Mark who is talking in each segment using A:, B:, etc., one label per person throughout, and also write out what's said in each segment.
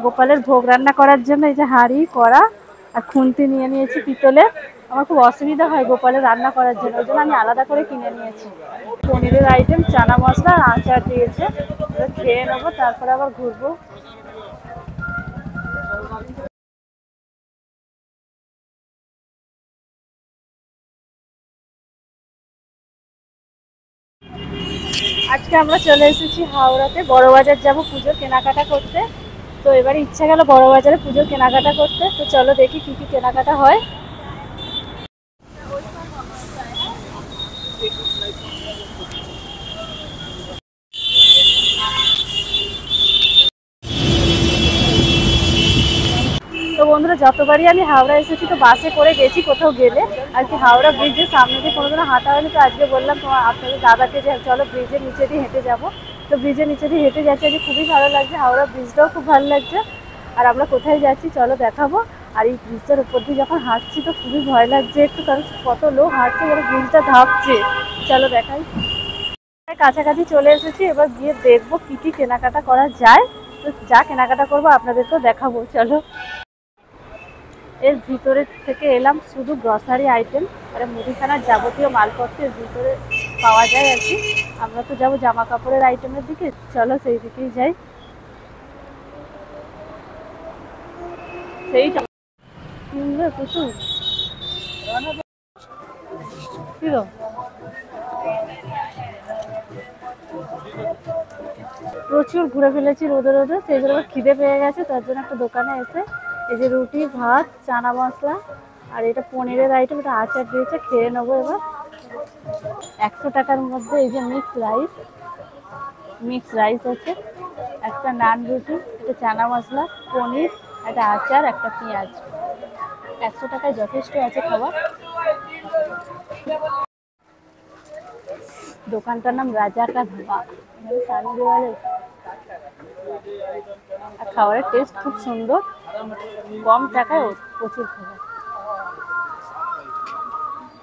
A: গোপালের ভোগ রান্না করার জন্য এই যে হাঁড়ি কড়া আর খুন্তি নিয়ে নিয়েছি পিতলে। আমার খুব অসুবিধা হয় গোপালের রান্না করার জন্য, ওই জন্য আমি আলাদা করে কিনে নিয়েছি। পনিরের আইটেম, চানা মশলা আর আচার দিয়েছে। খেয়ে নেবো, তারপরে আবার ঘুরবো। আজকে আমরা চলে এসেছি হাওড়াতে, বড়বাজার যাব পুজোর কেনাকাটা করতে। তো এবারে ইচ্ছা গেল বড়বাজারে পুজোর কেনাকাটা করতে। তো চলো দেখি কি কি কেনাকাটা হয়। তো বন্ধুরা, যতবারই আমি হাওড়া এসেছি তো বাসে করে গেছি কোথাও গেলে আর কি। হাওড়া ব্রিজের সামনে দিয়ে কোনোদিনও হাঁটা হয়নি, তো আজকে বললাম তোমার আপনাদের দাদাকে যে চলো ব্রিজের নিচে দিয়ে হেঁটে যাবো। তো ব্রিজের নিচে দিয়ে হেঁটে যাচ্ছি, আজকে খুবই ভালো লাগছে। হাওড়া ব্রিজটাও খুব ভালো লাগছে। আর আমরা কোথায় যাচ্ছি চলো দেখাবো। আর এই ব্রিজটার উপর দিয়ে যখন হাঁটছি তো খুবই ভয় লাগছে একটু, কারণ কত লোক হাঁটছে, যেন ব্রিজটা ধাপছে। চলো দেখাই। কাছাকাছি চলে এসেছি, এবার গিয়ে দেখবো কি কি কেনাকাটা করা যায়। তো যা কেনাকাটা করবো আপনাদেরকেও দেখাবো, চলো। এর ভিতরে থেকে এলাম, শুধু গ্রসারি আইটেম আর মুদিখানার যাবতীয় মালপত্র এর ভিতরে পাওয়া যায় আর কি। আমরা তো যাবো জামা কাপড়ের আইটেমের দিকে, চলো সেই দিকেই যাই। সেই কিনবে প্রচুর। প্রচুর ঘুরে ফেলেছি রোদে রোদে, সেই জন্য খিদে পেয়ে গেছে, তার জন্য একটা দোকানে এসে এই যে রুটি, ভাত, চানা মশলা আর এটা পনিরের আইটেম, এটা আচার দিয়েছে, খেয়ে নেবো এবার। 100 টাকার মধ্যে এই যে মিক্স রাইস আছে, একটা নান রুটি, একটা চানা মশলা, পনির, একটা আচার, একটা পেঁয়াজ। 100 টাকায় যথেষ্ট আছে খাবার। দোকানটার নাম রাজা কা ধাবা, সামনে দেওয়ালে। আর খাবারের টেস্ট খুব সুন্দর, কম টাকায় প্রচুর খাবার।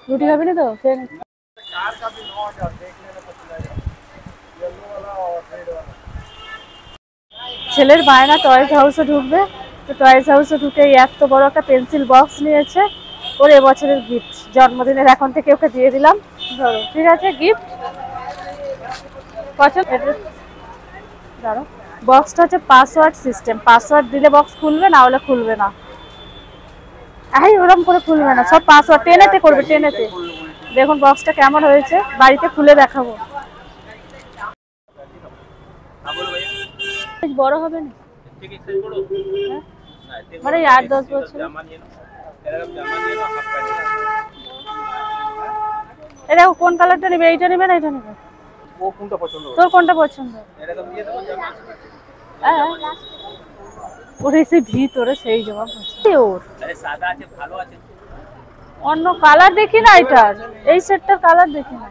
A: রুটি খাবি না তো? ছেলের বায়না টয়েস হাউসে ঢুকবে, তো টয়েস হাউসে ঢুকে এত বড় একটা পেন্সিল বক্স নিয়েছে। ওর এবছরের গিফট, জন্মদিনের এখন থেকে ওকে দিয়ে দিলাম। ধরো, ঠিক আছে, গিফট পছন্দ। ধরো, বক্সটা হচ্ছে পাসওয়ার্ড সিস্টেম, পাসওয়ার্ড দিলে বক্স খুলবে, না হলে খুলবে না। ওরকম করে খুলবে না, সব পাসওয়ার্ড টেনেতে করবে, টেনেতে। দেখুন বক্সটা কেমন হয়েছে, বাড়িতে খুলে দেখাবো। বড় হবে না মানে 8-10 বছর। এটা কোন কালারটা নেবে? এইটা নেবে না এটা নেবে? তোর কোনটা পছন্দ? ওরে সে ভিতরে সেই জবাব ওর অন্য কালার দেখি না, এটার এই সেটটার কালার দেখি না।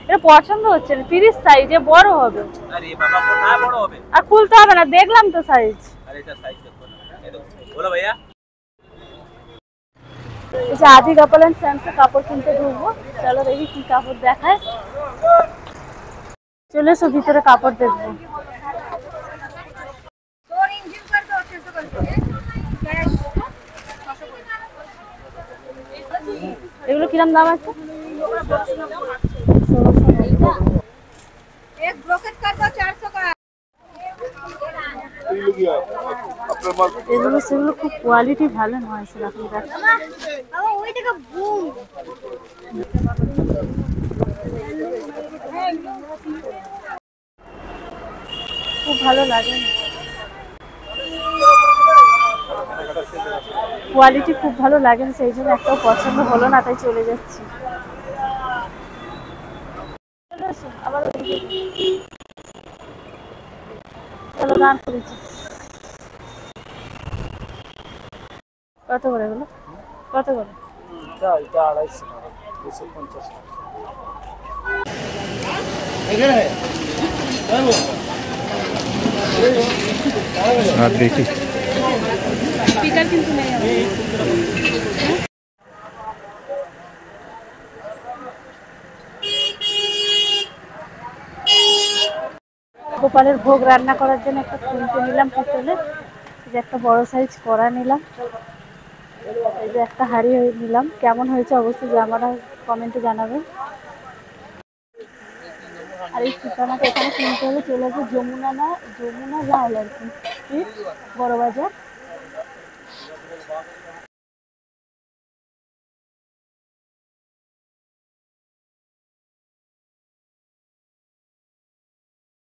A: এটা পছন্দ হচ্ছে না, 30 সাইজে বড় হবে। আর খুলতে হবে না, দেখলাম তো সাইজ। আদি কাপড় এন্ড স্যান্সে কাপড় কিনতে ঢুকবো, চলো দেখি কি কাপড় দেখায়। চলে এসো ভিতরে, কাপড় দেখবো। এগুলো কিরম দাম আছে? এগুলো সেগুলো খুব কোয়ালিটি ভালো নয় সেরকম। খুব ভালো লাগে, কোয়ালিটি খুব ভালো লাগে, সেই জন্য একটাও পছন্দ হলো না, তাই চলে যাচ্ছি। আবার চলো, গান করেছি। কত করে এগুলো? কত করে? এটা 250, 250। দেখি স্পিকার কিন্তু নেই। গোপালের ভোগ রান্না করার জন্য একটা খুন্তি নিলাম পিতলে, এই যে একটা বড় সাইজ কড়া নিলাম, এই যে একটা হাঁড়ি নিলাম। কেমন হয়েছে অবশ্যই আমরা কমেন্টে জানাবেন। আর এই ঠিকানাটা এখানে কিনতে হলে চলে আসবে যমুনা লাল আর কি বড় বাজার।